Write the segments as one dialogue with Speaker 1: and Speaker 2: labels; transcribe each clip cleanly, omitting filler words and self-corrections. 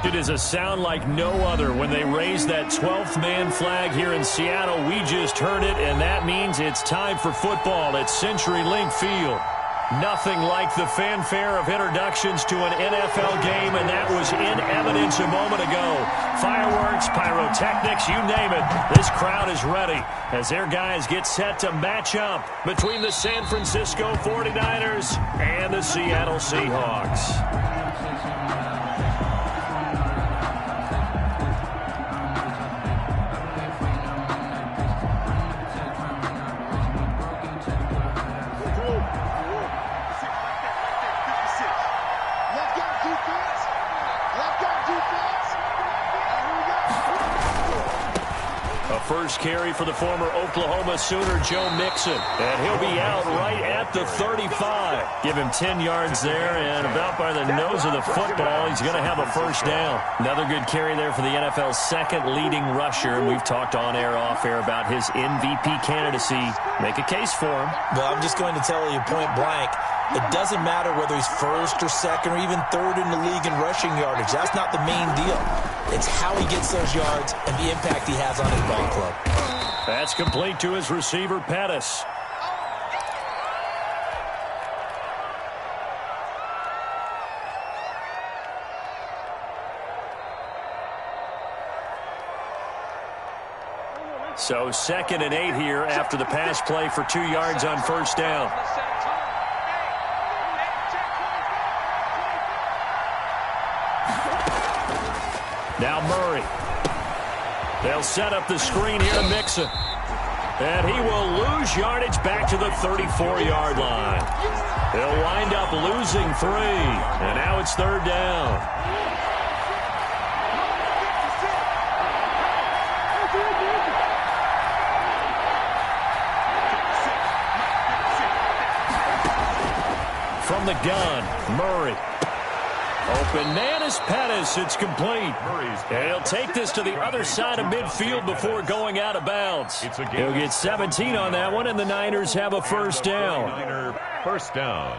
Speaker 1: It is a sound like no other when they raise that 12th man flag here in Seattle. We just heard it, and that means it's time for football at CenturyLink Field. Nothing like the fanfare of introductions to an NFL game, and that was in evidence a moment ago. Fireworks, pyrotechnics, you name it. This crowd is ready as their guys get set to match up between the San Francisco 49ers and the Seattle Seahawks. First carry for the former Oklahoma Sooner, Joe Mixon. And he'll be out right at the 35. Give him 10 yards there, and about by the nose of the football, he's going to have a first down. Another good carry there for the NFL's second leading rusher. And we've talked on air, off air about his MVP candidacy. Make a case for him.
Speaker 2: Well, I'm just going to tell you point blank. It doesn't matter whether he's first or second or even third in the league in rushing yardage. That's not the main deal. It's how he gets those yards and the impact he has on his ball club.
Speaker 1: That's complete to his receiver, Pettis. So 2nd and 8 here after the pass play for 2 yards on first down. Now Murray. They'll set up the screen here to Mixon. And he will lose yardage back to the 34-yard line. They'll wind up losing 3. And now it's 3rd down. From the gun, Murray. Open man is Pettis. It's complete. And he'll take this to the other side of midfield before going out of bounds. He'll get 17 on that one, and the Niners have a first down.
Speaker 3: First down.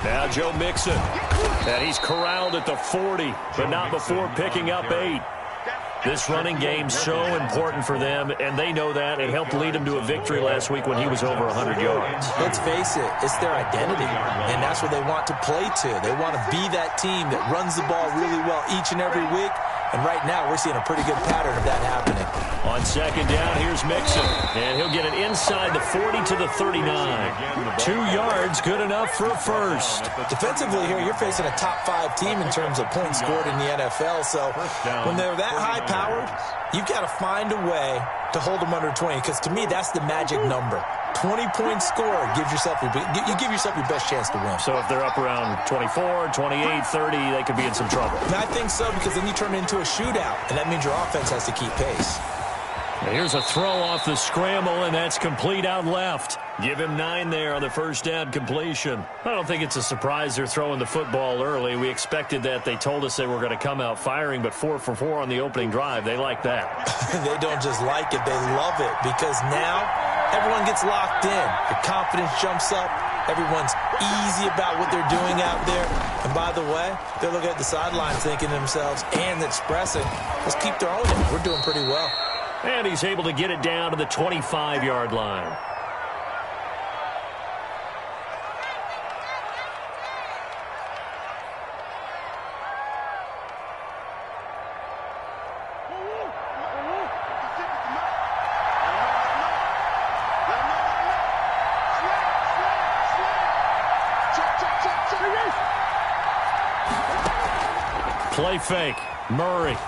Speaker 1: Now Joe Mixon. And he's corralled at the 40, but not before picking up 8. This running game's so important for them, and they know that. It helped lead them to a victory last week when he was over 100 yards.
Speaker 2: Let's face it, it's their identity, and that's what they want to play to. They want to be that team that runs the ball really well each and every week, and right now we're seeing a pretty good pattern of that happening.
Speaker 1: On 2nd down, here's Mixon, and he'll get it inside the 40 to the 39. 2 yards, good enough for a first.
Speaker 2: Defensively here, you're facing a top 5 team in terms of points scored in the NFL, so when they're that high-powered, you've got to find a way to hold them under 20, because to me, that's the magic number. 20-point score gives yourself you give yourself your best chance to win.
Speaker 1: So if they're up around 24, 28, 30, they could be in some trouble.
Speaker 2: And I think so, because then you turn it into a shootout, and that means your offense has to keep pace.
Speaker 1: Now here's a throw off the scramble, and that's complete out left. Give him 9 there on the first down completion. I don't think it's a surprise they're throwing the football early. We expected that. They told us they were going to come out firing, but 4 for 4 on the opening drive. They like that.
Speaker 2: They don't just like it. They love it, because now everyone gets locked in. The confidence jumps up. Everyone's easy about what they're doing out there. And by the way, they're looking at the sidelines thinking to themselves and expressing, let's keep throwing it. We're doing pretty well.
Speaker 1: And he's able to get it down to the 25-yard line. Play fake. Murray.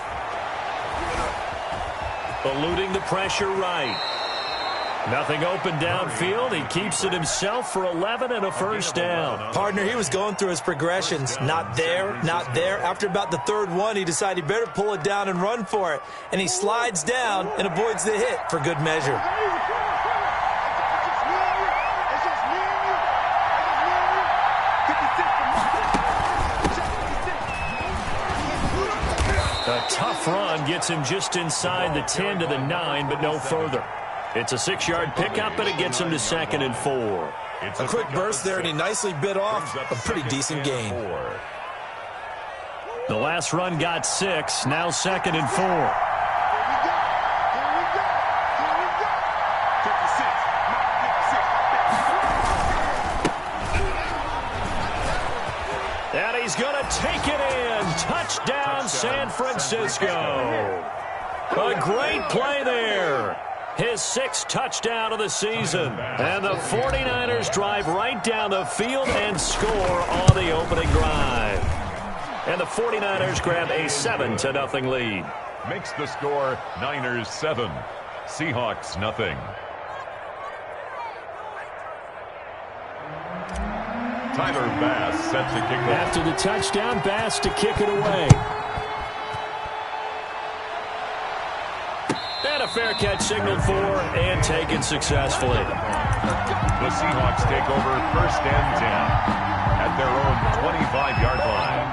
Speaker 1: Eluding the pressure right. Nothing open downfield. He keeps it himself for 11 and a first down.
Speaker 2: Partner, he was going through his progressions. Not there, not there. After about the 3rd one, he decided he better pull it down and run for it. And he slides down and avoids the hit for good measure. A tough run gets him just inside the 10 to the 9, but no further.
Speaker 1: It's a 6-yard pickup, and it gets him to 2nd and 4.
Speaker 2: A quick burst there, and he nicely bit off a pretty decent gain.
Speaker 1: The last run got 6, now 2nd and 4. And he's going to take it in. Touchdown, San Francisco. A great play there. His 6th touchdown of the season. And the 49ers drive right down the field and score on the opening drive. And the 49ers grab a 7-0 lead.
Speaker 3: Makes the score Niners 7, Seahawks nothing. Tyler Bass set to kick off.
Speaker 1: After the touchdown, Bass to kick it away. And a fair catch signaled for and taken successfully.
Speaker 3: The Seahawks take over 1st and 10 at their own 25-yard line.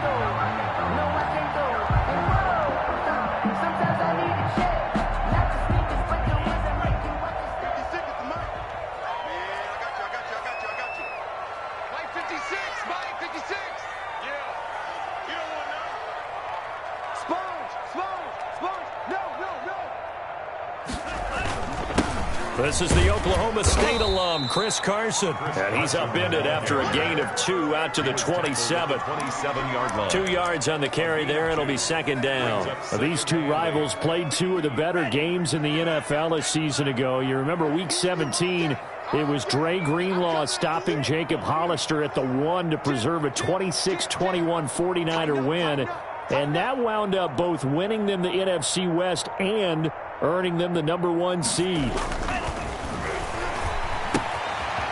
Speaker 1: This is the Oklahoma State alum, Chris Carson. And he's upended after a gain of 2 out to the 27.
Speaker 3: 27-yard line.
Speaker 1: 2 yards on the carry there. It'll be 2nd down.
Speaker 4: These two rivals played 2 of the better games in the NFL a season ago. You remember Week 17, it was Dre Greenlaw stopping Jacob Hollister at the 1 to preserve a 26-21 49er win. And that wound up both winning them the NFC West and earning them the #1 seed.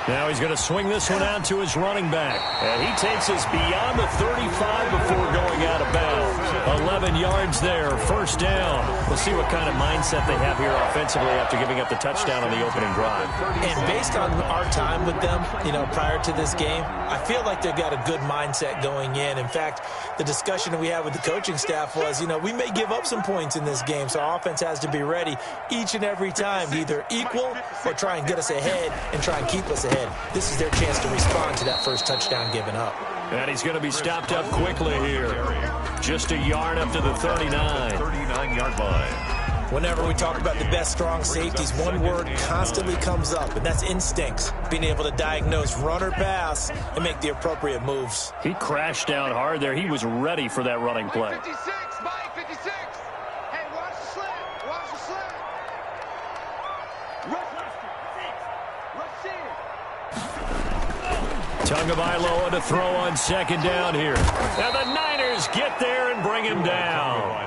Speaker 1: Now he's going to swing this one out to his running back. And he takes us beyond the 35 before going out of bounds. 11 yards there, 1st down. We'll see what kind of mindset they have here offensively after giving up the touchdown on the opening drive.
Speaker 2: And based on our time with them, prior to this game, I feel like they've got a good mindset going in. In fact, the discussion that we had with the coaching staff was, we may give up some points in this game, so our offense has to be ready each and every time to either equal or try and get us ahead and try and keep us ahead. This is their chance to respond to that first touchdown given up.
Speaker 1: And he's going to be stopped up quickly here. Just a yard up to the 39.
Speaker 3: 39-yard line.
Speaker 2: Whenever we talk about the best strong safeties, one word constantly comes up, and that's instincts. Being able to diagnose run or pass and make the appropriate moves.
Speaker 4: He crashed down hard there. He was ready for that running play.
Speaker 5: 56, Mike, 56. Hey, watch the slant. Watch the slant. Rush in.
Speaker 1: Tagovailoa to throw on 2nd down here. And the Niners get there and bring him down.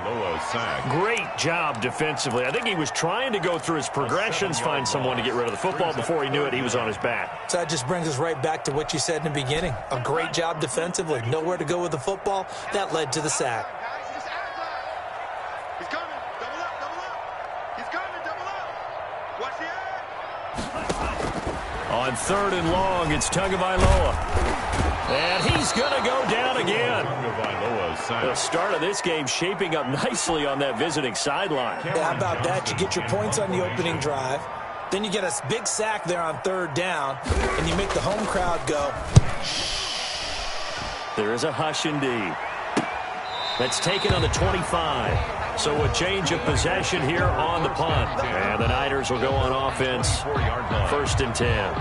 Speaker 1: Great job defensively. I think he was trying to go through his progressions, find someone to get rid of the football. Before he knew it, he was on his back.
Speaker 2: So that just brings us right back to what you said in the beginning. A great job defensively. Nowhere to go with the football. That led to the sack.
Speaker 5: He's coming. Double up, double up. He's coming, double up. Watch the edge.
Speaker 1: On 3rd and long, it's Tagovailoa. And he's going to go down again. The start of this game shaping up nicely on that visiting sideline.
Speaker 2: Yeah, how about that? You get your points on the opening drive. Then you get a big sack there on 3rd down. And you make the home crowd go.
Speaker 1: There is a hush indeed. That's taken on the 25. So a change of possession here on the punt. And the Niners will go on offense. 1st and 10.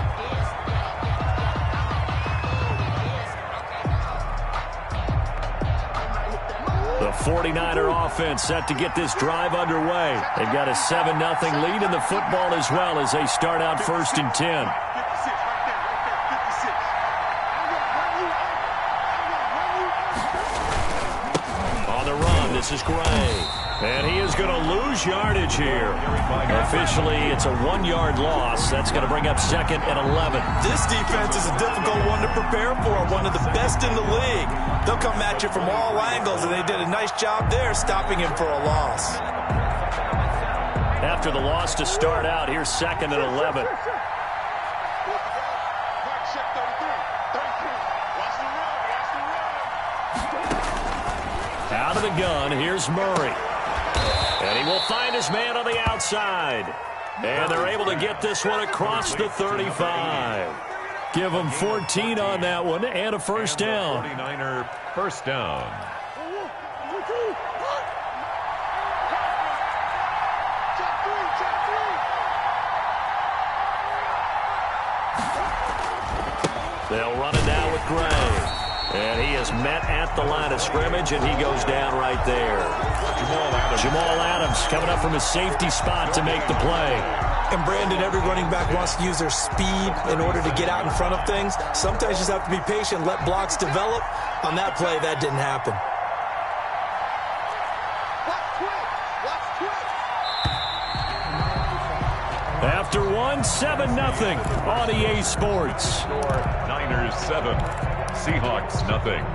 Speaker 1: The 49er offense set to get this drive underway. They've got a 7-0 lead in the football as well as they start out 1st and 10. On the run, this is Gray. And he is going to lose yardage here. Officially, it's a 1-yard loss. That's going to bring up 2nd and 11.
Speaker 2: This defense is a difficult one to prepare for. One of the best in the league. They'll come at you from all angles, and they did a nice job there stopping him for a loss.
Speaker 1: After the loss to start out, here's 2nd and 11. Out of the gun, here's Murray. And he will find his man on the outside. And they're able to get this one across the 35. Give them 14 on that one and a first down.
Speaker 3: 49er first down.
Speaker 1: They'll run it now with Gray. And he is met at the line of scrimmage, and he goes down right there. Jamal Adams coming up from a safety spot to make the play.
Speaker 2: And Brandon, every running back wants to use their speed in order to get out in front of things. Sometimes you just have to be patient, let blocks develop. On that play, that didn't happen.
Speaker 1: After one, 7-0 on EA Sports.
Speaker 3: Score Niners 7, Seahawks nothing.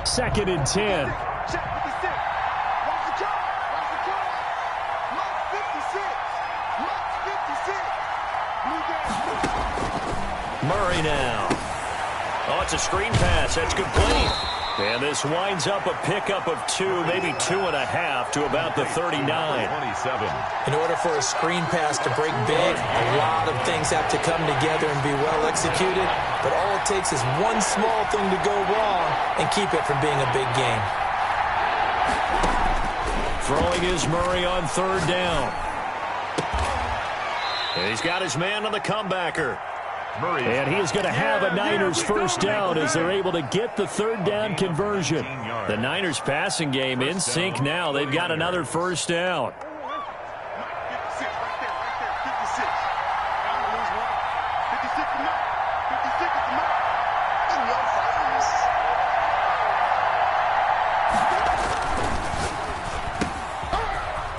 Speaker 4: 2nd and 10.
Speaker 1: Murray now. Oh, it's a screen pass. That's complete. And this winds up a pickup of 2, maybe 2.5 to about the 39.
Speaker 3: 27.
Speaker 2: In order for a screen pass to break big, a lot of things have to come together and be well executed. But all it takes is one small thing to go wrong and keep it from being a big game.
Speaker 1: Throwing is Murray on 3rd down. And he's got his man on the comebacker.
Speaker 3: Murray.
Speaker 4: And he is going to have a Niners first down as they're able to get the 3rd down conversion.
Speaker 1: The Niners passing game in sync now. They've got another first down.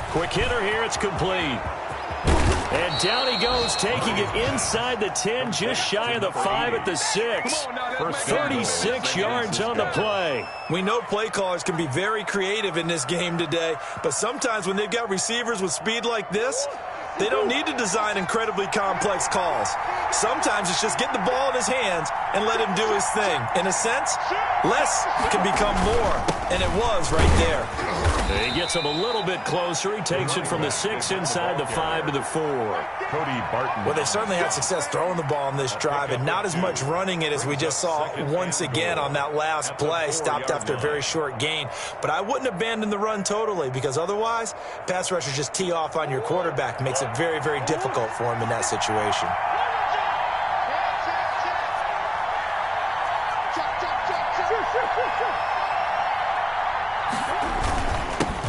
Speaker 1: Quick hitter here. It's complete. And down he goes, taking it inside the 10, just shy of the 5 at the 6. 36 yards on the play.
Speaker 2: We know play callers can be very creative in this game today, but sometimes when they've got receivers with speed like this, they don't need to design incredibly complex calls. Sometimes it's just get the ball in his hands and let him do his thing. In a sense, less can become more, and it was right there.
Speaker 1: He gets him a little bit closer. He takes it from the 6 inside the 5 to the 4.
Speaker 3: Cody Barton.
Speaker 2: Well, they certainly had success throwing the ball on this drive, and not as much running it as we just saw once again on that last play. Stopped after a very short gain. But I wouldn't abandon the run totally, because otherwise, pass rushers just tee off on your quarterback. Makes it very, very difficult for him in that situation.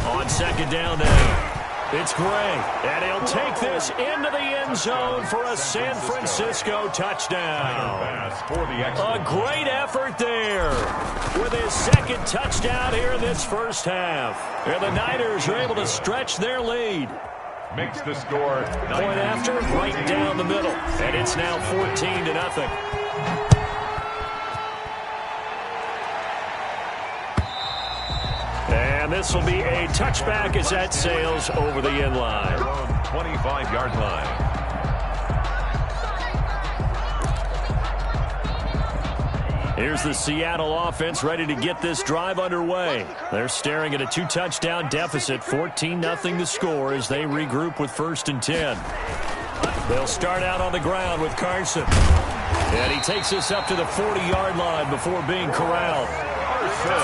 Speaker 1: On 2nd down now. It's Gray, and he'll take this into the end zone for a San Francisco touchdown. A great effort there with his 2nd touchdown here in this first half. And the Niners are able to stretch their lead.
Speaker 3: Makes the score.
Speaker 1: Point after, right down the middle. And it's now 14-0. And this will be a touchback as that sails over the end line.
Speaker 3: 25-yard line.
Speaker 1: Here's the Seattle offense ready to get this drive underway. They're staring at a 2-touchdown deficit, 14-0 to score as they regroup with 1st and 10. They'll start out on the ground with Carson. And he takes us up to the 40-yard line before being corralled.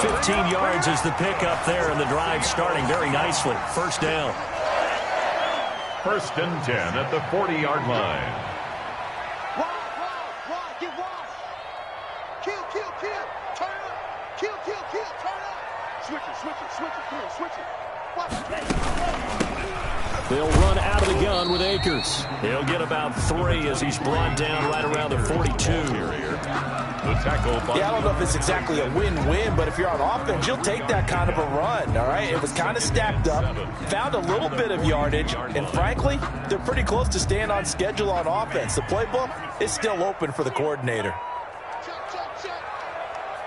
Speaker 1: 15 yards is the pickup there, and the drive starting very nicely. First down.
Speaker 3: 1st and 10 at the 40-yard line.
Speaker 5: Get wide. Kill, turn up. Kill, turn up. Switch it, come on, switch it.
Speaker 1: They'll run out of the gun with Akers. He'll get about 3 as he's brought down right around the 42.
Speaker 3: The tackle.
Speaker 2: Yeah, I don't know if it's exactly a win-win, but if you're on offense, you'll take that kind of a run, all right? It was kind of stacked up, found a little bit of yardage, and frankly, they're pretty close to staying on schedule on offense. The playbook is still open for the coordinator.
Speaker 5: Check.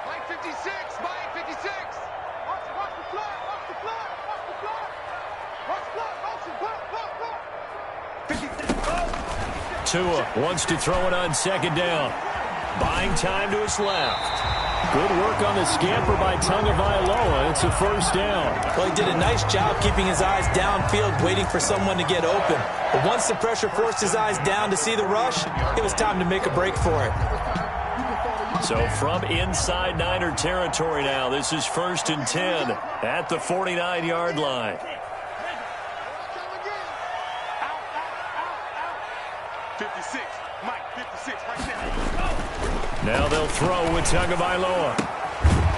Speaker 5: Mike 56. Watch the clock. Motion.
Speaker 1: Tua wants to throw it on 2nd down. Buying time to his left.
Speaker 4: Good work on the scamper by Tagovailoa. It's a first down.
Speaker 2: Well, he did a nice job keeping his eyes downfield, waiting for someone to get open. But once the pressure forced his eyes down to see the rush, it was time to make a break for it.
Speaker 1: So from inside Niner territory now, this is 1st and 10 at the 49-yard line.
Speaker 5: 56, Mike, 56, right there.
Speaker 1: Now they'll throw with Tagovailoa.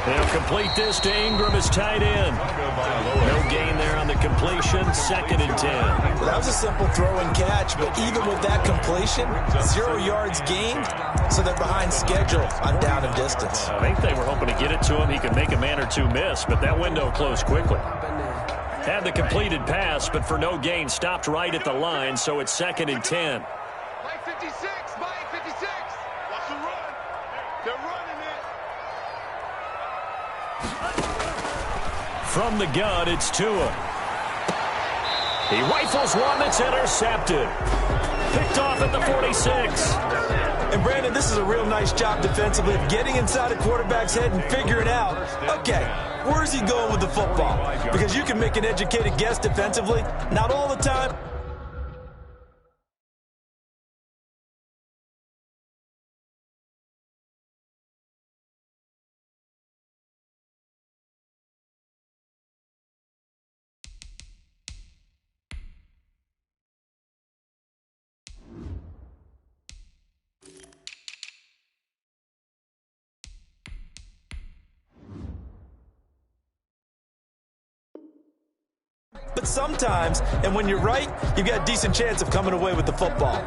Speaker 1: They'll complete this to Ingram as tight end. No gain there on the completion. 2nd and 10.
Speaker 2: Well, that was a simple throw and catch, but even with that completion, 0 yards gained, so they're behind schedule on down and distance.
Speaker 1: I think they were hoping to get it to him. He could make a man or two miss, but that window closed quickly. Had the completed pass, but for no gain, stopped right at the line, so it's 2nd and 10.
Speaker 5: Mike 56, Mike 56. Watch the run. They're running it.
Speaker 1: From the gun, it's Tua. He rifles one that's intercepted. Picked off at the 46.
Speaker 2: And Brandon, this is a real nice job defensively of getting inside a quarterback's head and figuring out, okay, where's he going with the football? Because you can make an educated guess defensively. Not all the time. But sometimes, and when you're right, you've got a decent chance of coming away with the football.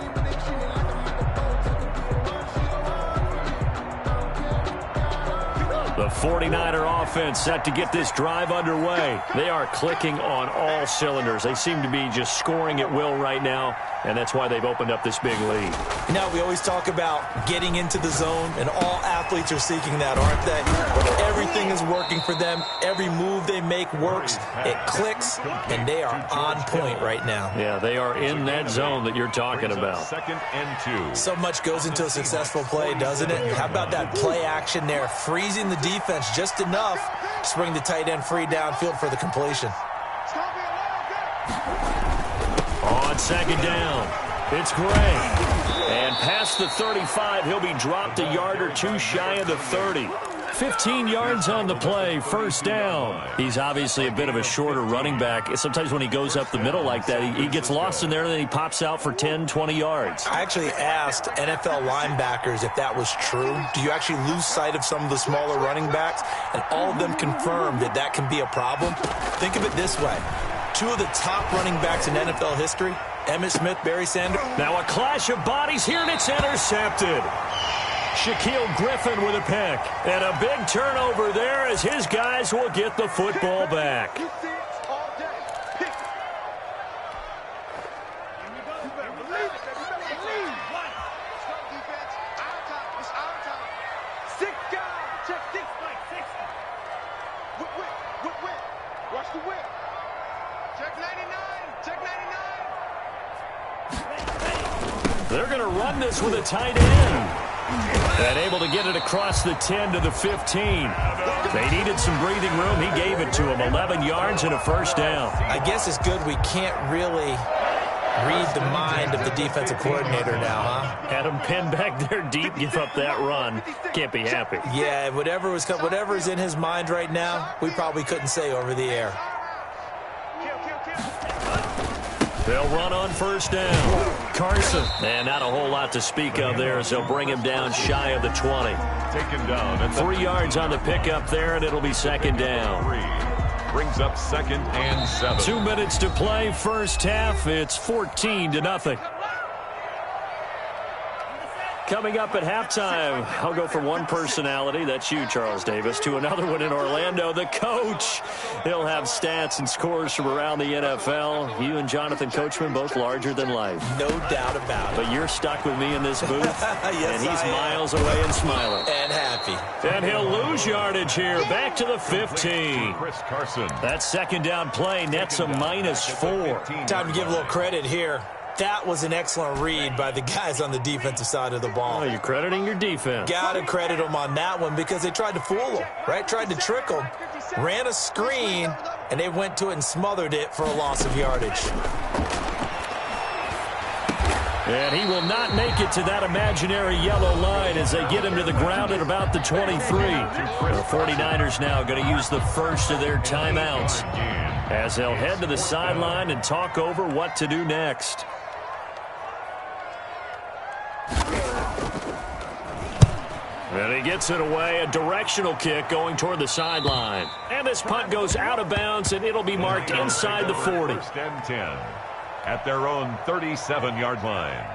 Speaker 1: The 49er offense set to get this drive underway. They are clicking on all cylinders. They seem to be just scoring at will right now, and that's why they've opened up this big lead.
Speaker 2: Now, we always talk about getting into the zone, and all athletes are seeking that, aren't they? But everything is working for them. Every move they make works. It clicks, and they are on point right now.
Speaker 1: Yeah, they are in that zone that you're talking about.
Speaker 3: 2nd and 2.
Speaker 2: So much goes into a successful play, doesn't it? How about that play action there, freezing the defense just enough to bring the tight end free downfield for the completion.
Speaker 1: On 2nd down, it's Gray. And past the 35, he'll be dropped a yard or two shy of the 30. 15 yards on the play, 1st down. He's obviously a bit of a shorter running back. Sometimes when he goes up the middle like that, he gets lost in there, and then he pops out for 10, 20 yards.
Speaker 2: I actually asked NFL linebackers if that was true. Do you actually lose sight of some of the smaller running backs? And all of them confirmed that that can be a problem. Think of it this way. 2 of the top running backs in NFL history, Emmitt Smith, Barry Sanders.
Speaker 1: Now a clash of bodies here, and it's intercepted. Shaquille Griffin with a pick. And a big turnover there as his guys will get the football back.
Speaker 5: Watch the whip. Check 99. Check 99.
Speaker 1: They're going to run this with a tight end. And able to get it across the 10 to the 15. They needed some breathing room. He gave it to them. 11 yards and a 1st down.
Speaker 2: I guess it's good we can't really read the mind of the defensive coordinator now, huh?
Speaker 1: Had him pinned back there deep, give up that run. Can't be happy.
Speaker 2: Yeah, whatever is in his mind right now, we probably couldn't say over the air.
Speaker 1: They'll run on 1st down. Carson. And not a whole lot to speak of there as they'll bring him down shy of the 20.
Speaker 3: Taken down. At
Speaker 1: 3 yards on the pickup there, and it'll be 2nd down.
Speaker 3: 3. Brings up 2nd and 7.
Speaker 1: 2 minutes to play, 1st half. It's 14-0. Coming up at halftime, I'll go from one personality, that's you, Charles Davis, to another one in Orlando, the coach. He'll have stats and scores from around the NFL. You and Jonathan Coachman, both larger than life.
Speaker 2: No doubt about it.
Speaker 1: But you're stuck with me in this booth,
Speaker 2: Yes,
Speaker 1: and he's miles away and smiling.
Speaker 2: And happy.
Speaker 1: And he'll lose yardage here, back to the 15.
Speaker 3: Chris Carson.
Speaker 1: That 2nd down play nets a -4.
Speaker 2: Time to give a little credit here. That was an excellent read by the guys on the defensive side of the ball.
Speaker 4: Oh, you're crediting your defense.
Speaker 2: Got to credit them on that one because they tried to fool them, right? Tried to trick them, ran a screen, and they went to it and smothered it for a loss of yardage.
Speaker 1: And he will not make it to that imaginary yellow line as they get him to the ground at about the 23. The 49ers now going to use the first of their timeouts as they'll head to the sideline and talk over what to do next. And he gets it away, a directional kick going toward the sideline. And this punt goes out of bounds, and it'll be marked inside the 40.
Speaker 3: First and 10 at their own 37-yard line.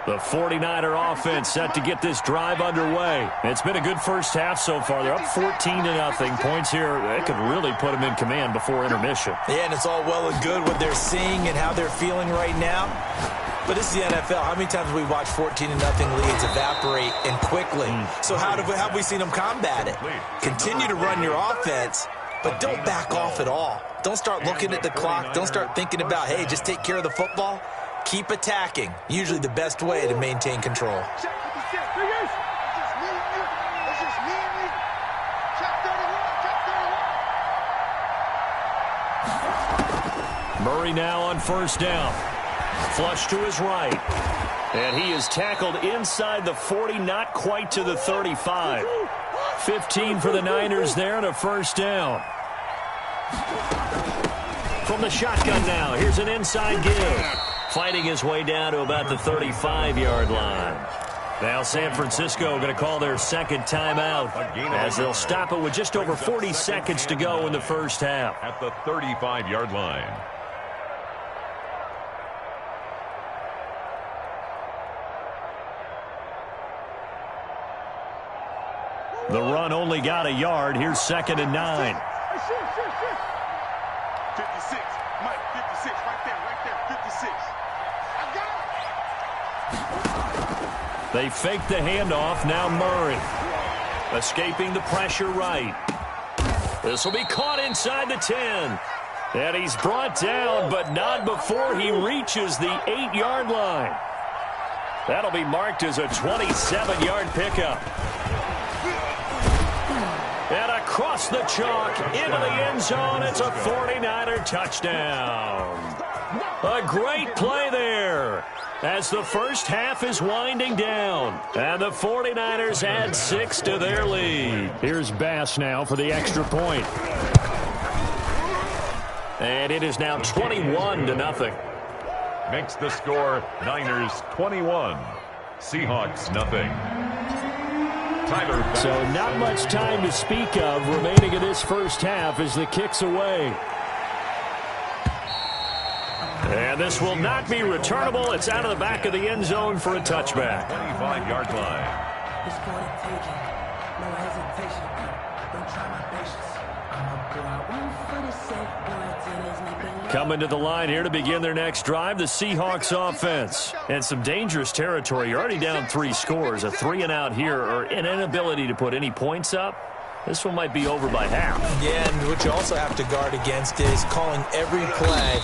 Speaker 1: The 49er offense set to get this drive underway. It's been a good first half so far. They're up 14-0. Points here, they could really put them in command before intermission.
Speaker 2: Yeah, and it's all well and good what they're seeing and how they're feeling right now. But this is the NFL. How many times have we watched 14-0 leads evaporate and quickly? So how have we seen them combat it? Continue to run your offense, but don't back off at all. Don't start looking at the clock. Don't start thinking about, hey, just take care of the football. Keep attacking. Usually the best way to maintain control.
Speaker 1: Murray now on first down. Flush to his right. And he is tackled inside the 40, not quite to the 35. 15 for the Niners there and a first down. From the shotgun now, here's an inside give. Fighting his way down to about the 35-yard line. Now San Francisco going to call their second timeout as they'll stop it with just over 40 seconds to go in the first half.
Speaker 3: At the 35-yard line.
Speaker 1: The run only got a yard. Here's 2nd and 9.
Speaker 5: 56. Mike, 56. Right there. 56. I got it.
Speaker 1: They fake the handoff. Now Murray. Escaping the pressure right. This will be caught inside the 10. And he's brought down, but not before he reaches the 8-yard line. That'll be marked as a 27-yard pickup. And across the chalk, into the end zone, it's a 49er touchdown. A great play there as the first half is winding down. And the 49ers add 6 to their lead.
Speaker 4: Here's Bass now for the extra point.
Speaker 1: And it is now 21-0.
Speaker 3: Makes the score Niners 21, Seahawks nothing.
Speaker 4: So not much time to speak of remaining in this first half as the kick's away.
Speaker 1: And this will not be returnable. It's out of the back of the end zone for a touchback.
Speaker 3: 25-yard line.
Speaker 6: It's for the taking. No hesitation. Don't try my patience. I'ma go out one for the sake.
Speaker 1: Coming to the line here to begin their next drive, the Seahawks offense. And some dangerous territory. You're already down 3 scores. A 3-and-out here or an inability to put any points up. This one might be over by half.
Speaker 2: Yeah, and what you also have to guard against is calling every play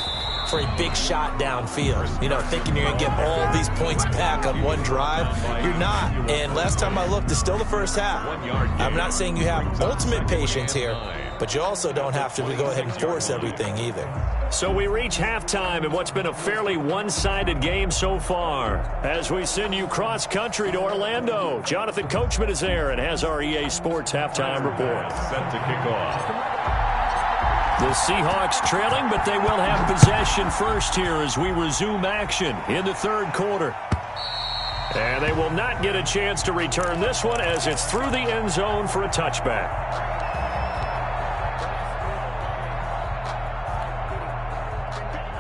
Speaker 2: for a big shot downfield. You know, thinking you're going to get all these points back on one drive. You're not. And last time I looked, it's still the first half. I'm not saying you have ultimate patience here, but you also don't have to go ahead and force everything either.
Speaker 1: So we reach halftime in what's been a fairly one-sided game so far. As we send you cross-country to Orlando, Jonathan Coachman is there and has our EA Sports halftime report.
Speaker 3: Set to kick off.
Speaker 1: The Seahawks trailing, but they will have possession first here as we resume action in the third quarter. And they will not get a chance to return this one as it's through the end zone for a touchback.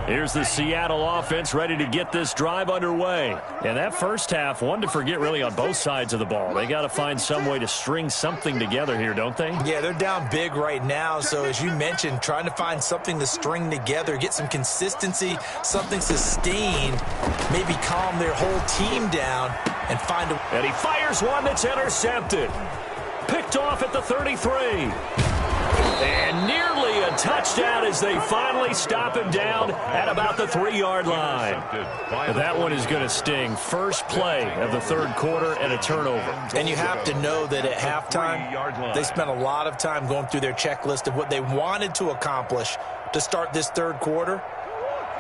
Speaker 1: Here's the Seattle offense ready to get this drive underway. And that first half, one to forget really on both sides of the ball. They got to find some way to string something together here, don't they?
Speaker 2: Yeah, they're down big right now. So as you mentioned, trying to find something to string together, get some consistency, something sustained, maybe calm their whole team down and find a...
Speaker 1: And he fires one that's intercepted. Picked off at the 33. And nearly a touchdown as they finally stop him down at about the 3-yard line. That one is going to sting. First play of the third quarter and a turnover.
Speaker 2: And you have to know that at halftime, they spent a lot of time going through their checklist of what they wanted to accomplish to start this third quarter.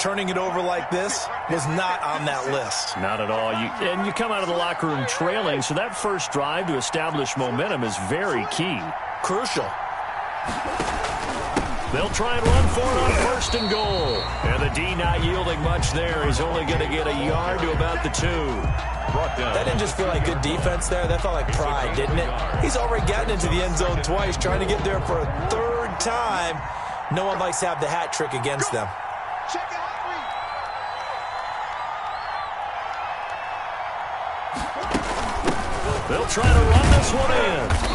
Speaker 2: Turning it over like this was not on that list.
Speaker 1: Not at all. And you come out of the locker room trailing, so that first drive to establish momentum is very key.
Speaker 2: Crucial.
Speaker 1: They'll try and run for it on first and goal. And the D not yielding much there. He's only going to get a yard to about the 2.
Speaker 2: That didn't just feel like good defense there. That felt like pride, didn't it? He's already gotten into the end zone twice, trying to get there for a third time. No one likes to have the hat trick against them.
Speaker 5: Check it out.
Speaker 1: They'll try to run this one in.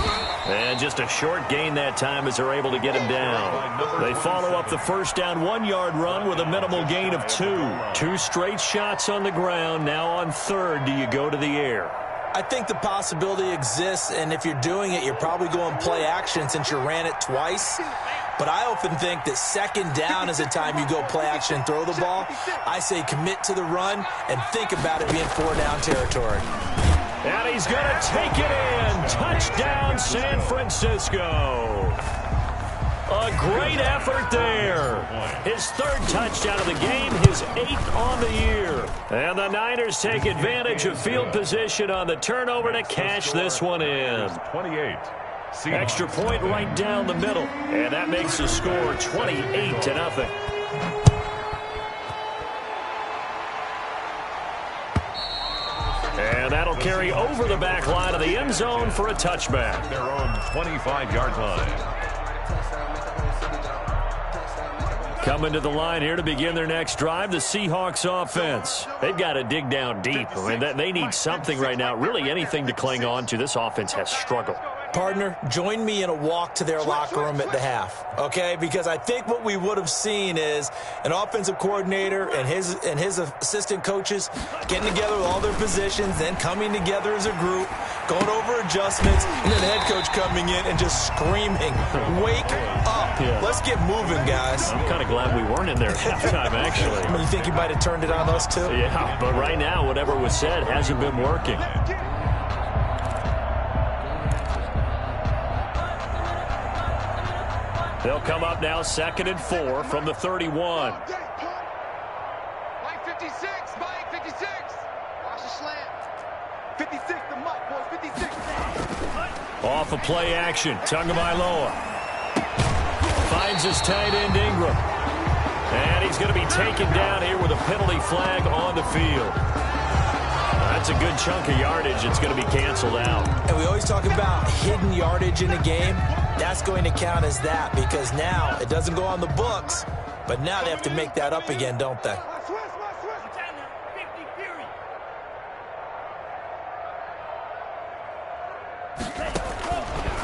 Speaker 1: And just a short gain that time as they're able to get him down. They follow up the first down 1-yard run with a minimal gain of 2. 2 straight shots on the ground. Now on third, do you go to the air?
Speaker 2: I think the possibility exists, and if you're doing it, you're probably going play action since you ran it twice. But I often think that second down is the time you go play action and throw the ball. I say commit to the run and think about it being 4-down territory.
Speaker 1: And he's going to take it in. Touchdown, San Francisco. A great effort there. His third touchdown of the game, his 8th on the year. And the Niners take advantage of field position on the turnover to cash this one in.
Speaker 3: 28.
Speaker 1: Extra point right down the middle. And that makes the score 28-0. And that'll carry over the back line of the end zone for a touchback.
Speaker 3: Their own 25-yard line.
Speaker 1: Coming to the line here to begin their next drive, the Seahawks offense. They've got to dig down deep. I mean, they need something right now, really anything to cling on to. This offense has struggled.
Speaker 2: Partner, join me in a walk to their locker room at the half, okay? Because I think what we would have seen is an offensive coordinator and his assistant coaches getting together with all their positions, then coming together as a group, going over adjustments, and then the head coach coming in and just screaming, "Wake up.
Speaker 1: Yeah.
Speaker 2: Let's get moving, guys."
Speaker 1: I'm kind of glad we weren't in there at halftime, actually.
Speaker 2: I mean, you think you might have turned it on us, too?
Speaker 1: Yeah, but right now, whatever was said hasn't been working. They'll come up now 2nd and 4 from the 31.
Speaker 5: Mike 56, Mike 56. Watch the slant. 56 to Mike, boys, 56.
Speaker 1: Off of play action, Tagovailoa finds his tight end Ingram. And he's going to be taken down here with a penalty flag on the field. That's a good chunk of yardage. It's going to be canceled out.
Speaker 2: And we always talk about hidden yardage in a game. That's going to count as that because now it doesn't go on the books, but now they have to make that up again, don't they?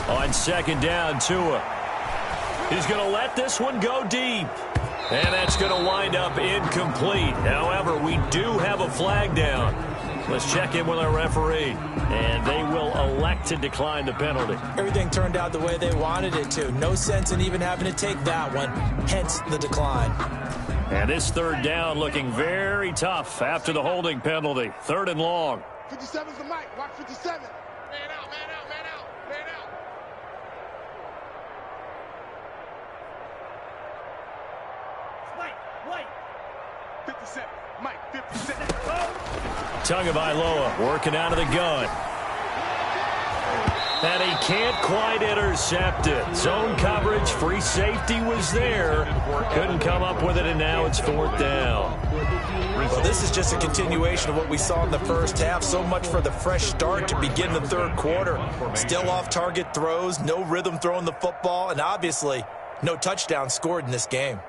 Speaker 1: On 2nd down, Tua. He's going to let this one go deep. And that's going to wind up incomplete. However, we do have a flag down. Let's check in with our referee. And they will elect to decline the penalty.
Speaker 2: Everything turned out the way they wanted it to. No sense in even having to take that one, hence the decline.
Speaker 1: And this 3rd down looking very tough after the holding penalty. 3rd and long.
Speaker 5: 57's the Mike. Watch 57. Man out, man out, man out, man out. Mike. 57. Mike, 57.
Speaker 1: Tagovailoa working out of the gun. And he can't quite intercept it. Zone coverage, free safety was there. Couldn't come up with it, and now it's 4th down.
Speaker 2: Well, this is just a continuation of what we saw in the first half. So much for the fresh start to begin the third quarter. Still off-target throws, no rhythm throwing the football, and obviously no touchdown scored in this game.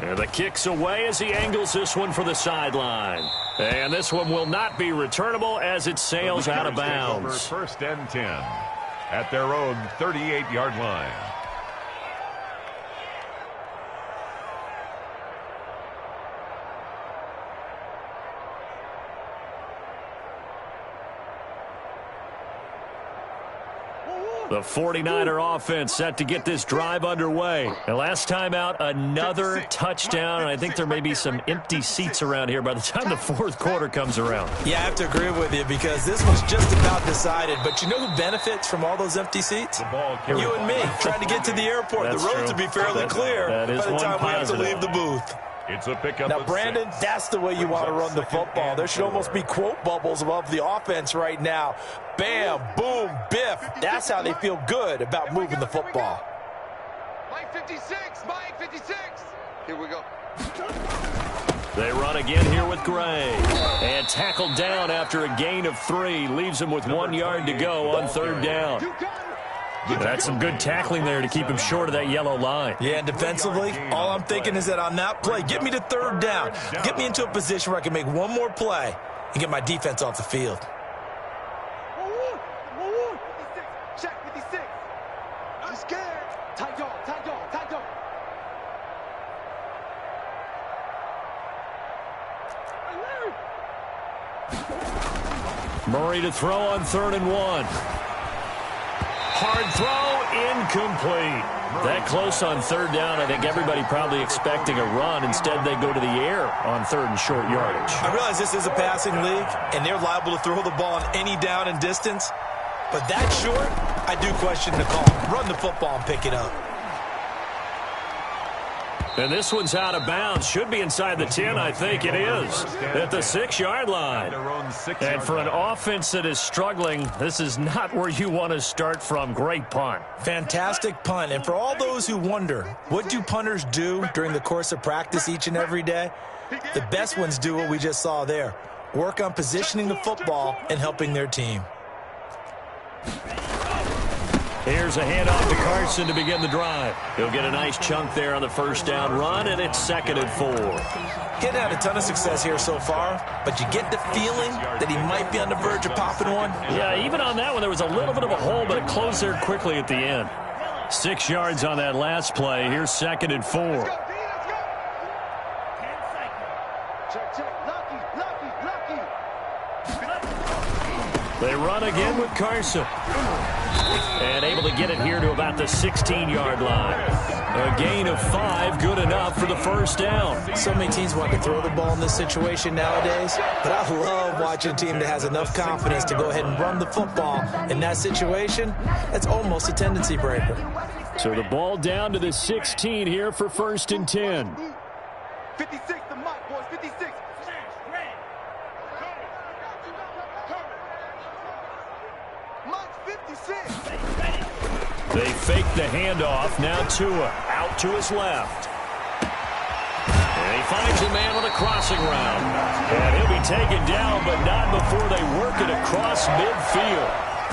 Speaker 1: And the kick's away as he angles this one for the sideline. And this one will not be returnable as it sails out of bounds.
Speaker 3: 1st and 10 at their own 38-yard line.
Speaker 1: The 49er offense set to get this drive underway. And last time out, another touchdown. And I think there may be some empty seats around here by the time the fourth quarter comes around.
Speaker 2: Yeah, I have to agree with you because this was just about decided. But you know who benefits from all those empty seats? You and me, trying to get to the airport.
Speaker 1: That's
Speaker 2: the roads
Speaker 1: true.
Speaker 2: will be fairly clear
Speaker 1: that is
Speaker 2: by the time we have to
Speaker 1: positive.
Speaker 2: leave the booth.
Speaker 3: It's a pickup.
Speaker 2: Now, Brandon, that's the way you want to run the football. There should almost be quote bubbles above the offense right now. Bam, boom, biff. That's how they feel good about moving the football.
Speaker 5: Mike 56, Mike 56. Here we go.
Speaker 1: They run again here with Gray. And tackled down after a gain of 3. Leaves him with 1 yard to go on third down. That's some good tackling there to keep him short of that yellow line.
Speaker 2: Yeah, and defensively, all I'm thinking is that on that play, get me to third down. Get me into a position where I can make one more play and get my defense off the field.
Speaker 5: Check 56. I'm scared. Tight dog, tight dog, tight dog.
Speaker 1: Murray to throw on 3rd and 1. Hard throw, incomplete. That close on third down, I think everybody probably expecting a run. Instead, they go to the air on 3rd and short yardage.
Speaker 2: I realize this is a passing league, and they're liable to throw the ball on any down and distance. But that short, I do question the call. Run the football and pick it up.
Speaker 1: And this one's out of bounds. Should be inside the 10, I think it is. At the 6-yard line. And for an offense that is struggling, this is not where you want to start from. Great punt.
Speaker 2: Fantastic punt. And for all those who wonder, what do punters do during the course of practice each and every day? The best ones do what we just saw there. Work on positioning the football and helping their team.
Speaker 1: Here's a handoff to Carson to begin the drive. He'll get a nice chunk there on the first down run, and it's 2nd and 4.
Speaker 2: Getting had a ton of success here so far, but you get the feeling that he might be on the verge of popping one.
Speaker 1: Yeah, even on that one, there was a little bit of a hole, but it closed there quickly at the end. 6 yards on that last play. Here's 2nd and 4.
Speaker 5: Let's go, D, let's go. 10 seconds. Check, check. Lucky.
Speaker 1: They run again with Carson. And able to get it here to about the 16-yard line. A gain of 5, good enough for the first down.
Speaker 2: So many teams want to throw the ball in this situation nowadays, but I love watching a team that has enough confidence to go ahead and run the football. In that situation, that's almost a tendency breaker.
Speaker 4: So the ball down to the 16 here for 1st and 10.
Speaker 5: 56 to Mike, boys. 56. Mike 56.
Speaker 1: They fake the handoff. Now Tua out to his left. And he finds a man on the crossing route. And he'll be taken down, but not before they work it across midfield.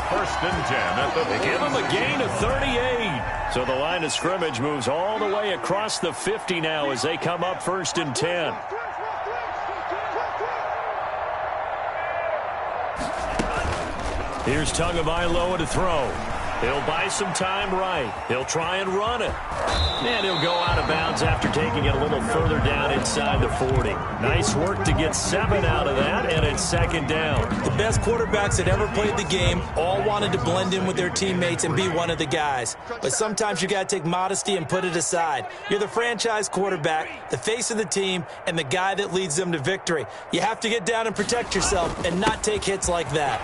Speaker 3: 1st and 10 at the
Speaker 1: They give him a gain of 38. So the line of scrimmage moves all the way across the 50 now as they come up 1st and 10. Here's Tagovailoa to throw. He'll buy some time right. He'll try and run it. And he'll go out of bounds after taking it a little further down inside the 40. Nice work to get 7 out of that, and it's 2nd down.
Speaker 2: The best quarterbacks that ever played the game all wanted to blend in with their teammates and be one of the guys. But sometimes you got to take modesty and put it aside. You're the franchise quarterback, the face of the team, and the guy that leads them to victory. You have to get down and protect yourself and not take hits like that.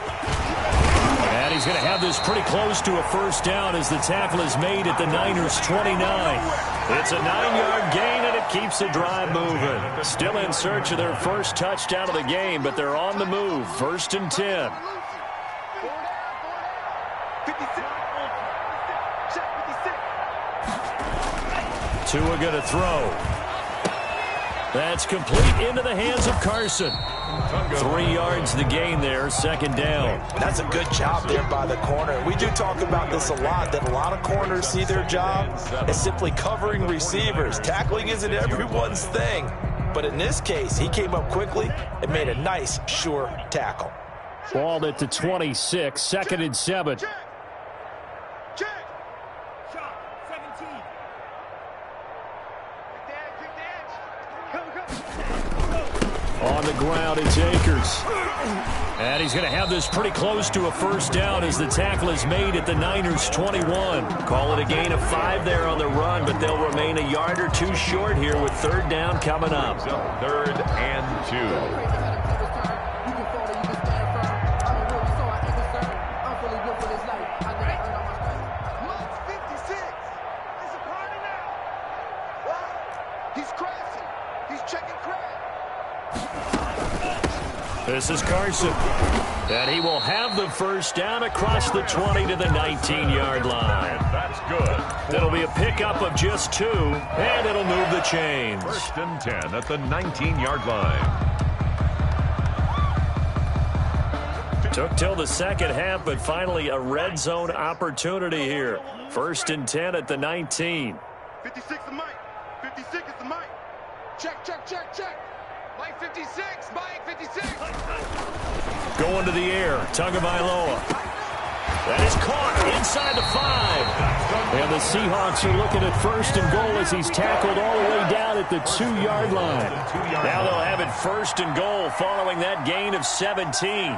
Speaker 1: And he's going to have this pretty close to a first down as the tackle is made at the Niners' 29. It's a 9-yard gain, and it keeps the drive moving. Still in search of their first touchdown of the game, but they're on the move. 1st and 10.
Speaker 5: 56. Check 56.
Speaker 1: Tua going to throw. That's complete into the hands of Carson. 3 yards the gain there, 2nd down.
Speaker 2: That's a good job there by the corner. We do talk about this a lot, that a lot of corners see their job as simply covering receivers. Tackling isn't everyone's thing. But in this case, he came up quickly and made a nice, sure tackle.
Speaker 4: Ball at the 26, 2nd and 7.
Speaker 5: Check. Shot 17. Quick edge. Come.
Speaker 4: On the ground, it's Akers. And he's going to have this pretty close to a first down as the tackle is made at the Niners' 21.
Speaker 1: Call it a gain of 5 there on the run, but they'll remain a yard or two short here with third down coming up.
Speaker 3: 3rd and 2.
Speaker 4: This is Carson. And he will have the first down across the 20 to the 19-yard line.
Speaker 3: That's good.
Speaker 4: It'll be a pickup of just 2, and it'll move the chains.
Speaker 3: 1st and 10 at the 19-yard line.
Speaker 4: Took till the second half, but finally a red zone opportunity here. 1st and 10 at the 19.
Speaker 5: 56 the Mike. 56 is the Mike. Check, check, check, check. Mike 56, Mike 56.
Speaker 4: Going to the air, Tagovailoa. That is caught inside the 5. And the Seahawks are looking at 1st and goal as he's tackled all the way down at the 2-yard line. Now they'll have it 1st and goal following that gain of 17.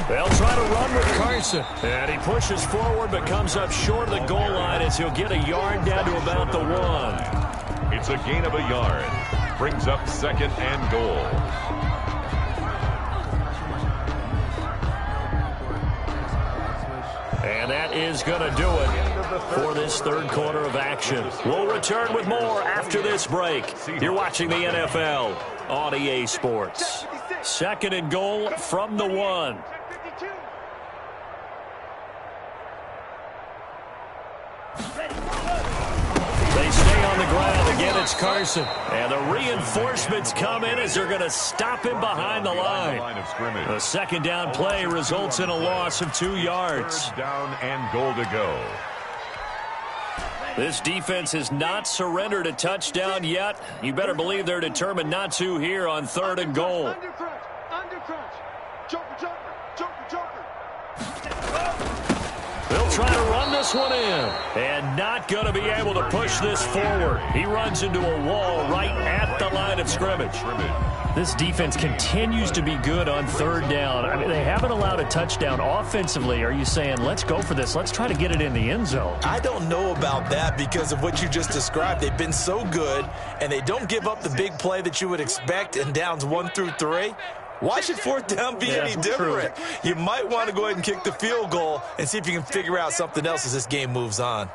Speaker 4: They'll try to run with Carson. And he pushes forward but comes up short of the goal line as he'll get a yard down to about the 1.
Speaker 3: It's a gain of a yard. Brings up 2nd and goal.
Speaker 4: And that is going to do it for this third quarter of action. We'll return with more after this break. You're watching the NFL on EA Sports. 2nd and goal from the 1. They stay on the ground. Again, it's Carson. And the reinforcements come in as they're going to stop him behind the line. The 2nd down play results in a loss of 2 yards.
Speaker 3: 3rd down and goal to go.
Speaker 4: This defense has not surrendered a touchdown yet. You better believe they're determined not to here on 3rd and goal.
Speaker 5: Under-crunch. Joker.
Speaker 4: They'll try to run this one in. And not going to be able to push this forward. He runs into a wall right at the line of scrimmage. This defense continues to be good on 3rd down. I mean, they haven't allowed a touchdown offensively. Are you saying, let's go for this? Let's try to get it in the end zone.
Speaker 2: I don't know about that because of what you just described. They've been so good, and they don't give up the big play that you would expect in downs 1 through 3. Why should 4th down be any different?
Speaker 4: True.
Speaker 2: You might want to go ahead and kick the field goal and see if you can figure out something else as this game moves on.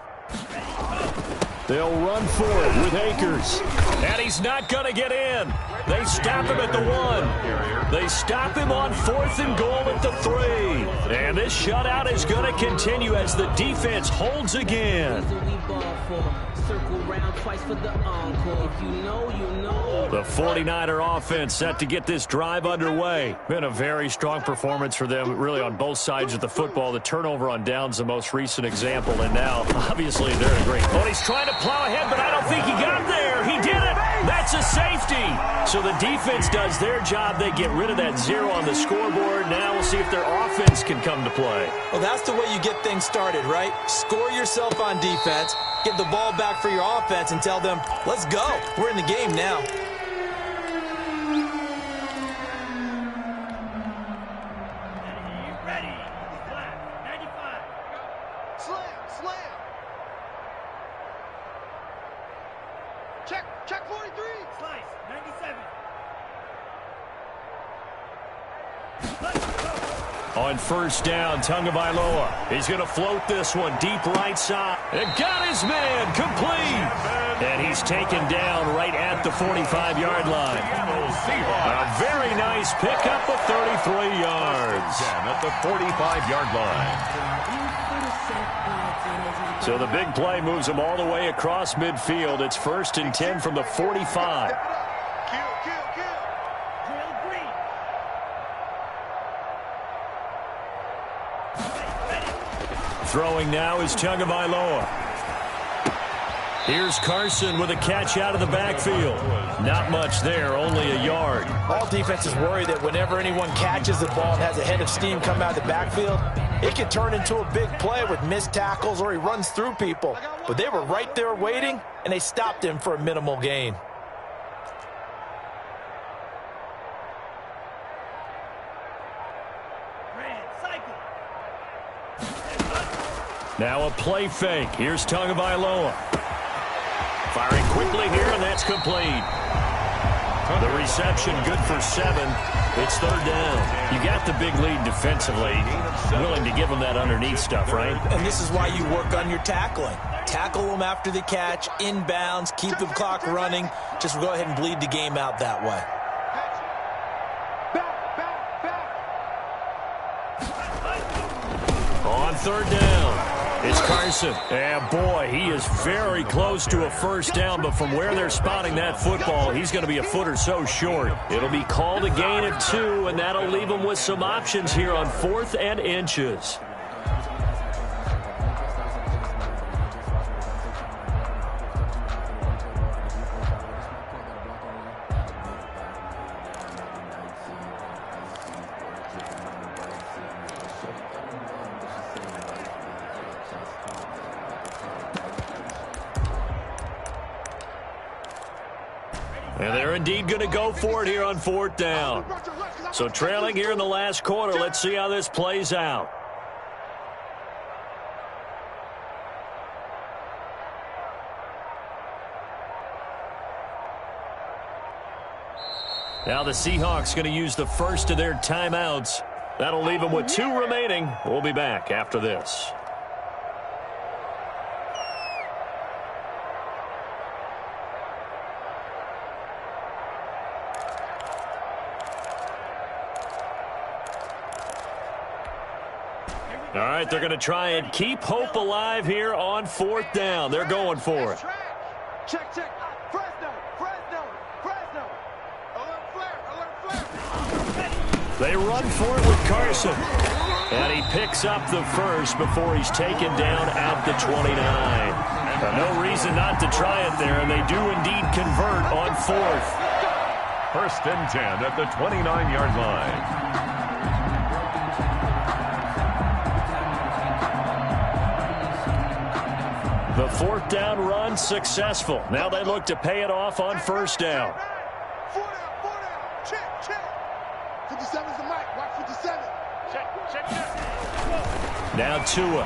Speaker 4: They'll run for it with Akers. And he's not going to get in. They stop him at the 1. They stop him on 4th and goal at the 3. And this shutout is going to continue as the defense holds again. The 49er offense set to get this drive underway. Been a very strong performance for them, really on both sides of the football. The turnover on downs, the most recent example, and now, obviously, they're in great. Oh, he's trying to plow ahead, but I don't think he got there. He did it. That's a safety. So the defense does their job. They get rid of that 0 on the scoreboard. Now we'll see if their offense can come to play.
Speaker 2: Well, that's the way you get things started, right? Score yourself on defense, give the ball back for your offense, and tell them, let's go. We're in the game now.
Speaker 5: Check 43. Slice, 97.
Speaker 4: On 1st down, Tagovailoa. He's going to float this one deep right side. And got his man complete. And he's taken down right at the 45-yard line. A very nice pickup of 33 yards.
Speaker 3: At the 45-yard line.
Speaker 4: So the big play moves him all the way across midfield. It's 1st and 10 from the 45. Throwing now is Tagovailoa. Here's Carson with a catch out of the backfield. Not much there, only a yard.
Speaker 2: All defenses worry that whenever anyone catches the ball and has a head of steam come out of the backfield, it can turn into a big play with missed tackles or he runs through people. But they were right there waiting, and they stopped him for a minimal gain.
Speaker 1: Now a play fake. Here's Tagovailoa. Firing quickly here, and that's complete. The reception good for 7. It's third down. You got the big lead defensively. Willing to give them that underneath stuff, right?
Speaker 2: And this is why you work on your tackling. Tackle them after the catch, inbounds, keep the clock running. Just go ahead and bleed the game out that way.
Speaker 1: On third down, it's Carson. And boy, he is very close to a first down, but from where they're spotting that football, he's going to be a foot or so short. It'll be called a gain of 2, and that'll leave him with some options here on 4th and inches. And they're indeed going to go for it here on 4th down. So trailing here in the last quarter, let's see how this plays out. Now the Seahawks going to use the first of their timeouts. That'll leave them with 2 remaining. We'll be back after this. All right, they're going to try and keep hope alive here on 4th down. They're going for it.
Speaker 5: Check. Fresno. Alert flare.
Speaker 1: They run for it with Carson. And he picks up the first before he's taken down at the 29. No reason not to try it there, and they do indeed convert on 4th.
Speaker 3: 1st and 10 at the 29-yard line.
Speaker 1: The 4th down run successful. Now they look to pay it off on 1st down.
Speaker 5: 4 down. Check. 57's the mic. Watch 57. Check.
Speaker 1: Now Tua.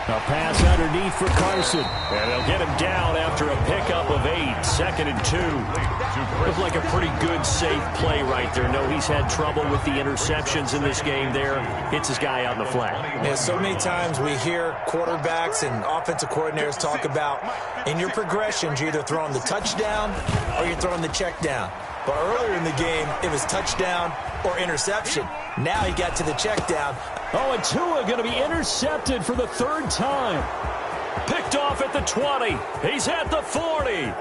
Speaker 1: A pass underneath for Carson. And they'll get him down after a pickup of 8. 2nd and 2. Looked like a pretty good, safe play right there. No, he's had trouble with the interceptions in this game there. Hits his guy out in the flat.
Speaker 2: Yeah, so many times we hear quarterbacks and offensive coordinators talk about in your progressions, you're either throwing the touchdown or you're throwing the check down. But earlier in the game, it was touchdown or interception. Now he got to the check down.
Speaker 1: Oh, and Tua going to be intercepted for the 3rd time. Picked off at the 20. He's at the 40.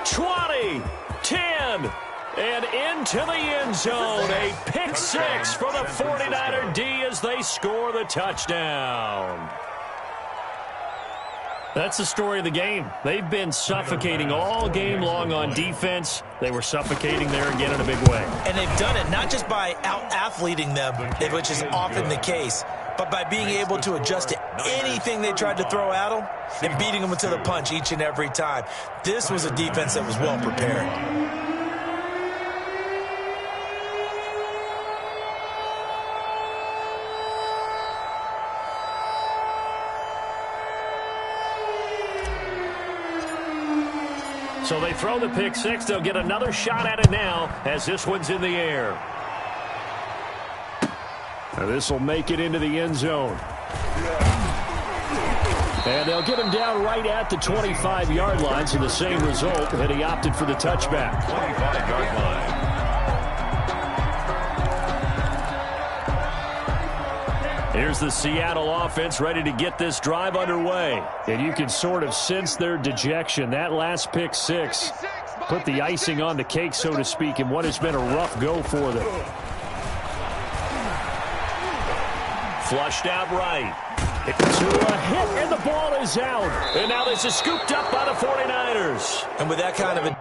Speaker 1: 20. 10. And into the end zone. A pick 6 for the 49er D as they score the touchdown. That's the story of the game. They've been suffocating all game long on defense. They were suffocating there again in a big way.
Speaker 2: And they've done it not just by out-athleting them, which is often the case, but by being able to adjust to anything they tried to throw at them and beating them to the punch each and every time. This was a defense that was well prepared.
Speaker 1: So they throw the pick 6. They'll get another shot at it now as this one's in the air. And this will make it into the end zone. And they'll get him down right at the 25-yard line, so the same result, and he opted for the touchback.
Speaker 3: 25-yard line.
Speaker 1: Here's the Seattle offense ready to get this drive underway. And you can sort of sense their dejection. That last pick 6 put the icing on the cake, so to speak, in what has been a rough go for them. Flushed out right. To a hit, and the ball is out. And now this is scooped up by the 49ers.
Speaker 2: And with that kind of a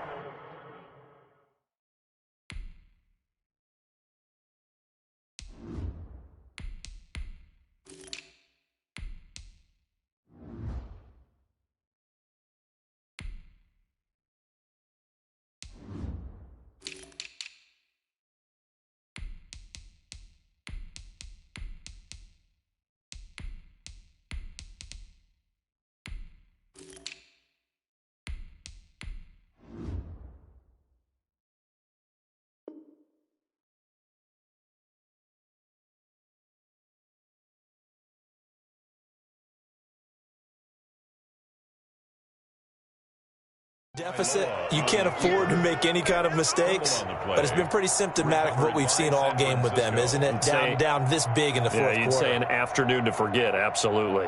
Speaker 2: Deficit, you can't afford to make any kind of mistakes, but it's been pretty symptomatic of what we've seen all game with them, isn't it? Down this big in the fourth quarter.
Speaker 1: You'd say an afternoon to forget, absolutely.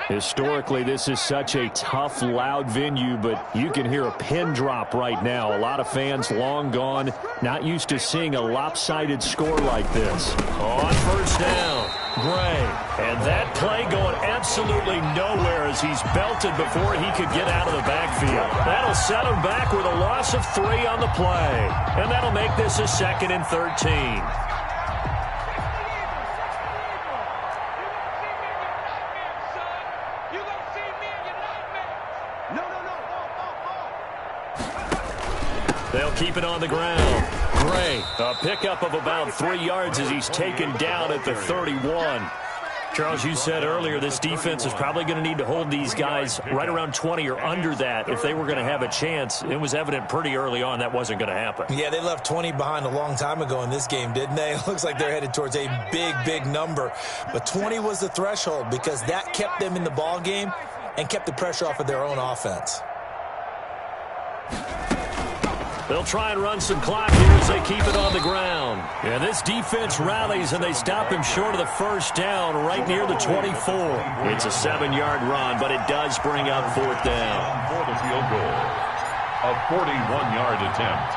Speaker 4: Historically, this is such a tough, loud venue, but you can hear a pin drop right now. A lot of fans long gone, not used to seeing a lopsided score like this.
Speaker 1: On first down, Gray. And that play going absolutely nowhere as he's belted before he could get out of the backfield. That'll set him back with a loss of 3 on the play. And that'll make this a 2nd and 13. They'll keep it on the ground. Gray, a pickup of about 3 yards as he's taken down at the 31. Charles, you said earlier this defense is probably going to need to hold these guys right around 20 or under that if they were going to have a chance. It was evident pretty early on that wasn't going to happen.
Speaker 2: Yeah, they left 20 behind a long time ago in this game, didn't they? It looks like they're headed towards a big, big number. But 20 was the threshold because that kept them in the ball game and kept the pressure off of their own offense.
Speaker 1: They'll try and run some clock here as they keep it on the ground. And this defense rallies, and they stop him short of the first down right near the 24. It's a 7-yard run, but it does bring up 4th down.
Speaker 3: For the field goal, a 41-yard attempt.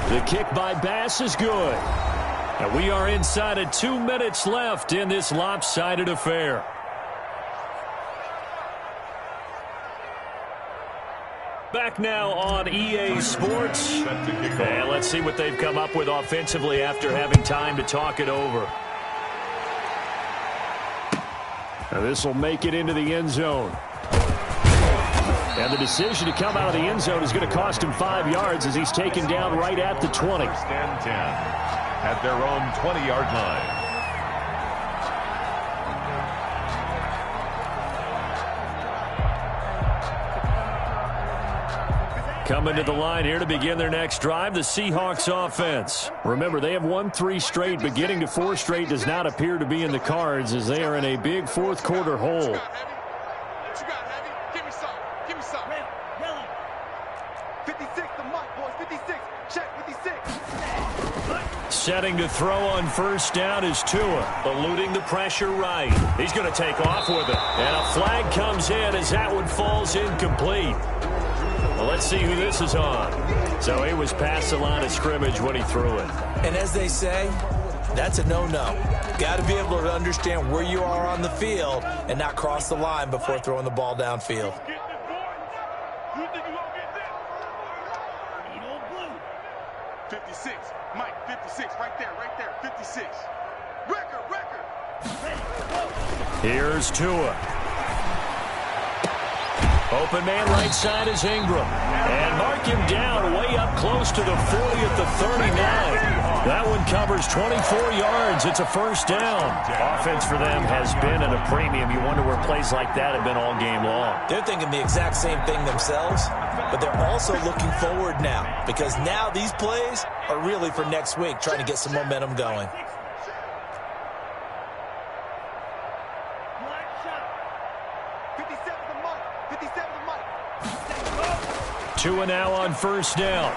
Speaker 1: The kick by Bass is good. And we are inside of 2 minutes left in this lopsided affair. Back now on EA Sports. And let's see what they've come up with offensively after having time to talk it over.
Speaker 4: Now this will make it into the end zone. And the decision to come out of the end zone is going to cost him 5 yards as he's taken down right at the 20.
Speaker 3: 1st and 10. At their own 20-yard line.
Speaker 1: Coming to the line here to begin their next drive, the Seahawks offense. Remember, they have won 3 straight, but getting to 4 straight does not appear to be in the cards as they are in a big 4th quarter hole. Setting to throw on first down is Tua, eluding the pressure right. He's going to take off with it. And a flag comes in as that one falls incomplete. Well, let's see who this is on. So he was past the line of scrimmage when he threw it.
Speaker 2: And as they say, that's a no-no. Got to be able to understand where you are on the field and not cross the line before throwing the ball downfield.
Speaker 5: 56, Mike, 56, right there, 56. Record.
Speaker 1: Here's Tua. Open man right side is Ingram. And mark him down way up close to the 40 at the 39. That one covers 24 yards. It's a first down. Offense for them has been at a premium. You wonder where plays like that have been all game long.
Speaker 2: They're thinking the exact same thing themselves, but they're also looking forward now because now these plays are really for next week, trying to get some momentum going.
Speaker 1: Tua now on first down.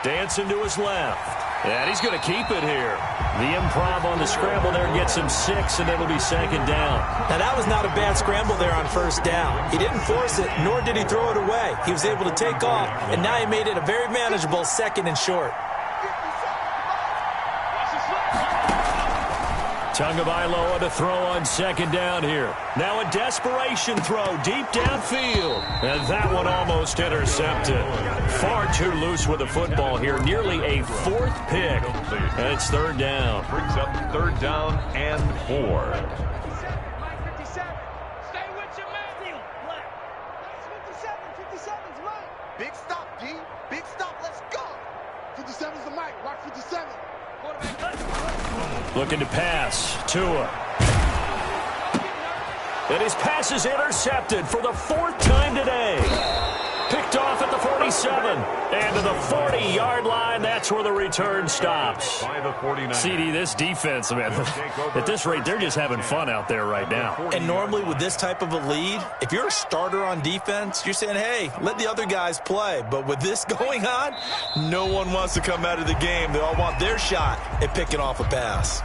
Speaker 1: Dancing to his left. And he's going to keep it here. The improv on the scramble there gets him 6, and it'll be 2nd down.
Speaker 2: Now, that was not a bad scramble there on first down. He didn't force it, nor did he throw it away. He was able to take off, and now he made it a very manageable 2nd and short.
Speaker 1: Tagovailoa to throw on 2nd down here. Now a desperation throw deep downfield. And that one almost intercepted. Far too loose with the football here. Nearly a 4th pick. And it's 3rd down.
Speaker 3: Brings up 3rd down and 4.
Speaker 5: Big stop, D. Big stop. Let's go. 57's the mic. Rock 57.
Speaker 1: Looking to pass. Tua. And his pass is intercepted for the 4th time today. Picked off at the 47. And to the 40-yard line, that's where the return stops.
Speaker 3: By the 49.
Speaker 1: CD, this defense, man, at this rate, they're just having fun out there right now.
Speaker 2: And normally with this type of a lead, if you're a starter on defense, you're saying, hey, let the other guys play. But with this going on, no one wants to come out of the game. They all want their shot at picking off a pass.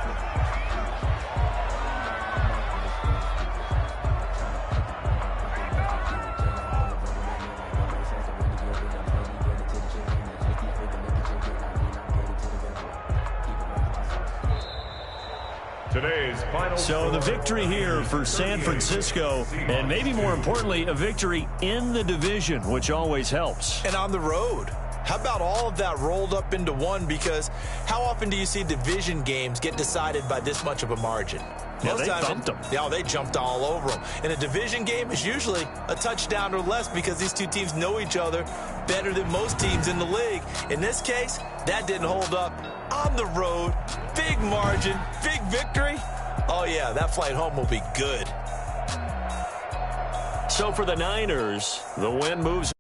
Speaker 3: Today's final
Speaker 1: So the victory here for San Francisco, and maybe more importantly, a victory in the division, which always helps.
Speaker 2: And on the road. How about all of that rolled up into one? Because how often do you see division games get decided by this much of a margin?
Speaker 1: Yeah, they thumped them.
Speaker 2: Yeah, they jumped all over them. And a division game is usually a touchdown or less because these two teams know each other better than most teams in the league. In this case, that didn't hold up. On the road, big margin, big victory. Oh, yeah, that flight home will be good.
Speaker 1: So for the Niners, the win moves